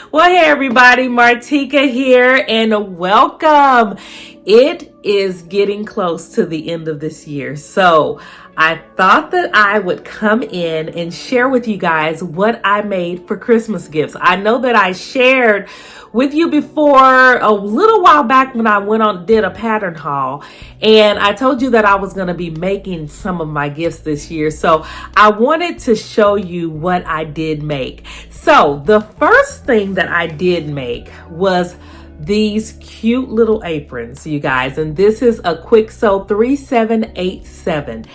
Well, hey everybody, Martika here and welcome. It is getting close to the end of this year. So I thought that I would come in and share with you guys what I made for Christmas gifts. I know that I shared with you before a little while back when I did a pattern haul, and I told you that I was going to be making some of my gifts this year. So I wanted to show you what I did make. So the first thing that I did make was these cute little aprons, you guys, and this is a quick sew 3787.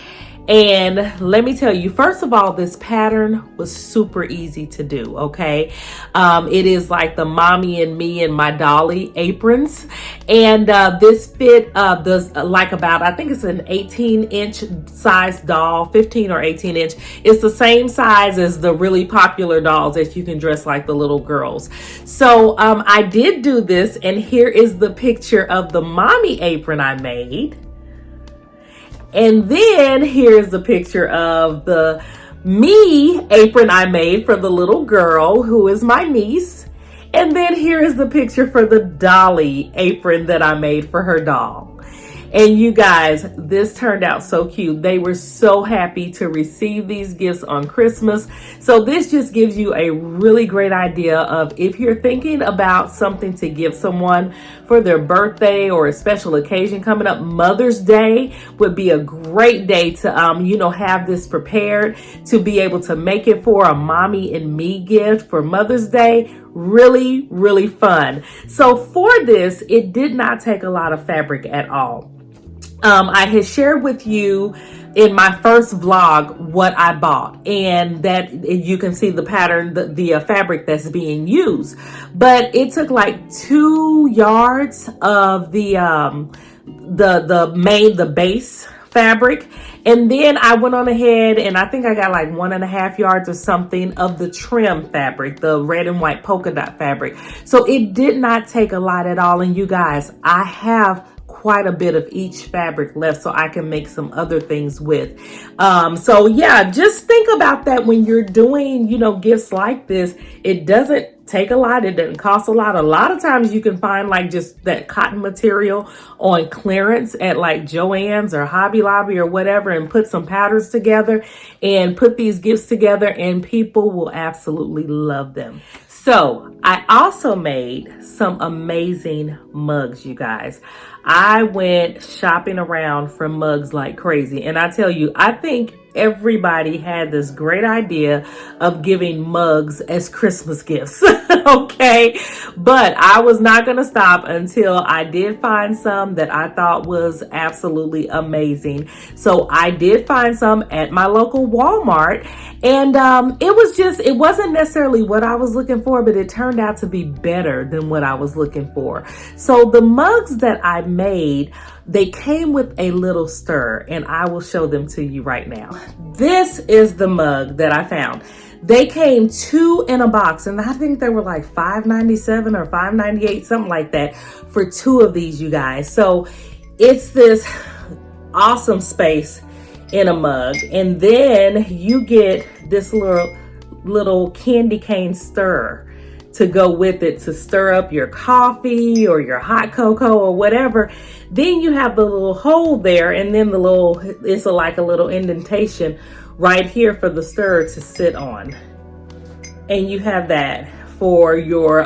And let me tell you, first of all, this pattern was super easy to do, okay? It is like the mommy and me and my dolly aprons. And this fit like about, I think it's an 18-inch size doll, 15 or 18 inch. It's the same size as the really popular dolls that you can dress like the little girls. So I did do this, and here is the picture of the mommy apron I made. And then here's the picture of the me apron I made for the little girl who is my niece. And then here is the picture for the dolly apron that I made for her doll. And you guys, this turned out so cute. They were so happy to receive these gifts on Christmas. So this just gives you a really great idea of if you're thinking about something to give someone for their birthday or a special occasion coming up. Mother's Day would be a great day to, have this prepared to be able to make it for a mommy and me gift for Mother's Day. Really, really fun. So for this, it did not take a lot of fabric at all. I had shared with you in my first vlog what I bought, and that you can see the pattern, the fabric that's being used. But it took like 2 yards of the base fabric, and then I went on ahead and I think I got like 1.5 yards or something of the trim fabric, the red and white polka dot fabric. So it did not take a lot at all. And you guys, I have quite a bit of each fabric left so I can make some other things with. So yeah, just think about that when you're doing, gifts like this. It doesn't take a lot. It doesn't cost a lot. A lot of times you can find like just that cotton material on clearance at like Joann's or Hobby Lobby or whatever, and put some patterns together and put these gifts together, and people will absolutely love them. So I also made some amazing mugs, you guys. I went shopping around for mugs like crazy. And I tell you, I think everybody had this great idea of giving mugs as Christmas gifts. Okay. But I was not going to stop until I did find some that I thought was absolutely amazing. So I did find some at my local Walmart, and it wasn't necessarily what I was looking for, but it turned out to be better than what I was looking for. So the mugs that I made, they came with a little stir, and I will show them to you right now. This is the mug that I found. They came 2 in a box, and I think they were like $5.97 or $5.98, something like that, for 2 of these, you guys. So it's this awesome space in a mug, and then you get this little candy cane stir to go with it, to stir up your coffee or your hot cocoa or whatever. Then you have the little hole there, and then it's like a little indentation right here for the stir to sit on. And you have that for your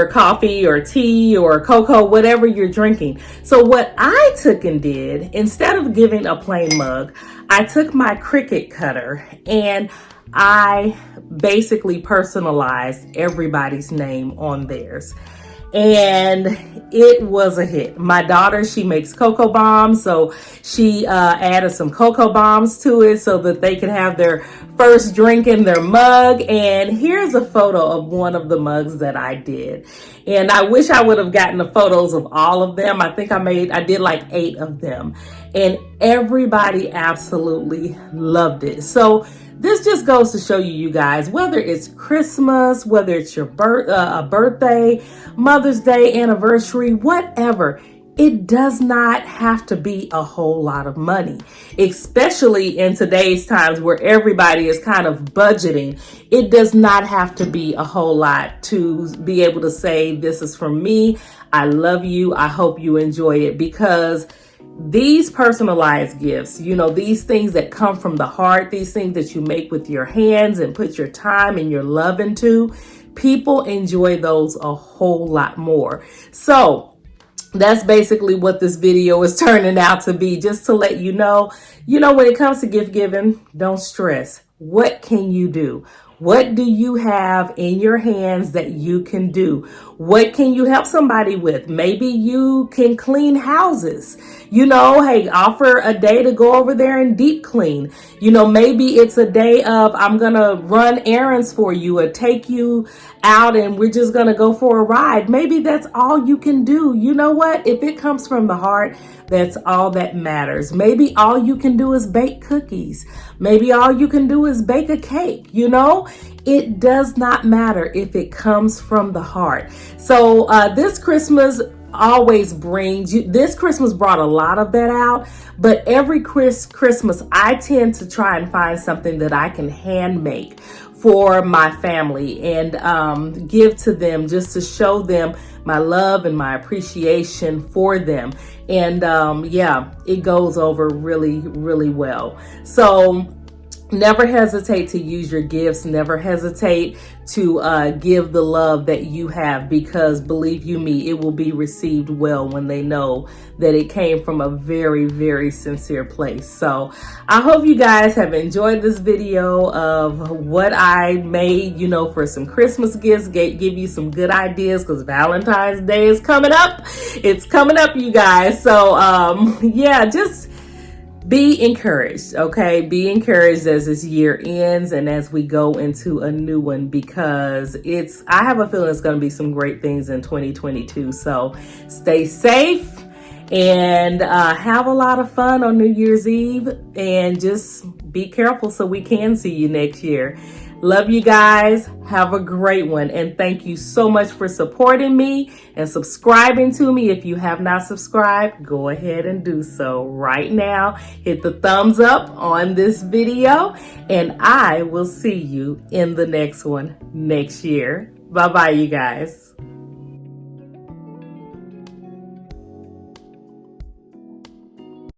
coffee or tea or cocoa, whatever you're drinking. So what I took and did, instead of giving a plain mug, I took my Cricut cutter and I basically personalized everybody's name on theirs. And it was a hit. My daughter, she makes cocoa bombs, so she added some cocoa bombs to it so that they could have their first drink in their mug. And here's a photo of one of the mugs that I did. And I wish I would have gotten the photos of all of them. I think I did like 8 of them. And everybody absolutely loved it. So this just goes to show you guys, whether it's Christmas, whether it's your birthday, Mother's Day, anniversary, whatever, It does not have to be a whole lot of money, especially in today's times where everybody is kind of budgeting. It does not have to be a whole lot to be able to say, this is from me. I love you. I hope you enjoy it, because these personalized gifts, these things that come from the heart, these things that you make with your hands and put your time and your love into, people enjoy those a whole lot more. So that's basically what this video is turning out to be, just to let you know, when it comes to gift giving, don't stress. What can you do? What do you have in your hands that you can do? What can you help somebody with? Maybe you can clean houses. Hey, offer a day to go over there and deep clean. Maybe it's a day of, I'm going to run errands for you or take you out and we're just going to go for a ride. Maybe that's all you can do. You know what? If it comes from the heart, that's all that matters. Maybe all you can do is bake cookies. Maybe all you can do is bake a cake. It does not matter if it comes from the heart. So this Christmas always brings you, this Christmas brought a lot of that out, but every Christmas I tend to try and find something that I can hand make for my family and give to them, just to show them my love and my appreciation for them. And it goes over really, really well. So never hesitate to use your gifts. Never hesitate to give the love that you have, because believe you me, it will be received well when they know that it came from a very, very sincere place. So I hope you guys have enjoyed this video of what I made, for some Christmas gifts, give you some good ideas, because Valentine's Day is coming up. It's coming up, you guys. So just be encouraged, okay? Be encouraged as this year ends and as we go into a new one, because I have a feeling it's going to be some great things in 2022. So stay safe and have a lot of fun on New Year's Eve, and just be careful so we can see you next year. Love you guys. Have a great one. And thank you so much for supporting me and subscribing to me. If you have not subscribed, go ahead and do so right now. Hit the thumbs up on this video, and I will see you in the next one next year. Bye-bye, you guys.